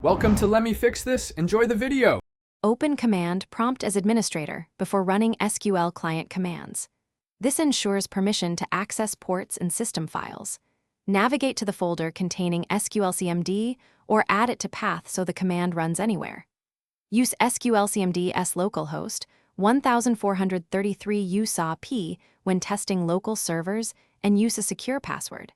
Welcome to Let Me Fix This. Enjoy the video. Open Command Prompt as administrator before running SQL client commands. This ensures permission to access ports and system files. Navigate to the folder containing SQLCMD or add it to path so the command runs anywhere. Use SQLCMD s localhost 1433 USAP when testing local servers and use a secure password.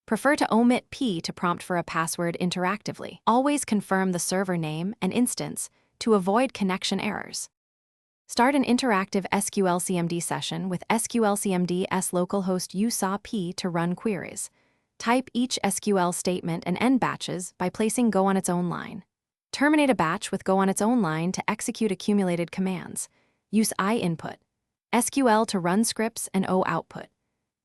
Prefer to omit P to prompt for a password interactively. Always confirm the server name and instance to avoid connection errors. Start an interactive SQLCMD session with SQLCMD s localhost USAP to run queries. Type each SQL statement and end batches by placing go on its own line. Terminate a batch with go on its own line to execute accumulated commands. Use I input, SQL to run scripts and O output,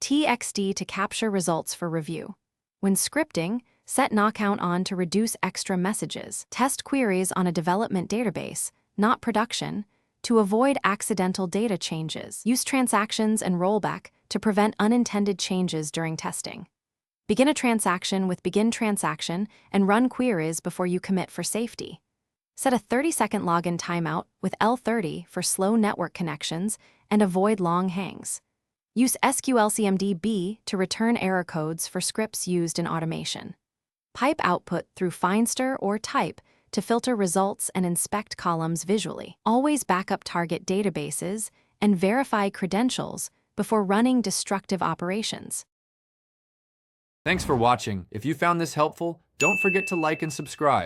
TXT to capture results for review. When scripting, set knockount on to reduce extra messages. Test queries on a development database, not production, to avoid accidental data changes. Use transactions and rollback to prevent unintended changes during testing. Begin a transaction with begin transaction and run queries before you commit for safety. Set a 30-second login timeout with L30 for slow network connections and avoid long hangs. Use SQLCMD-B to return error codes for scripts used in automation. Pipe output through Finster or Type to filter results and inspect columns visually. Always backup target databases and verify credentials before running destructive operations. Thanks for watching. If you found this helpful, don't forget to like and subscribe.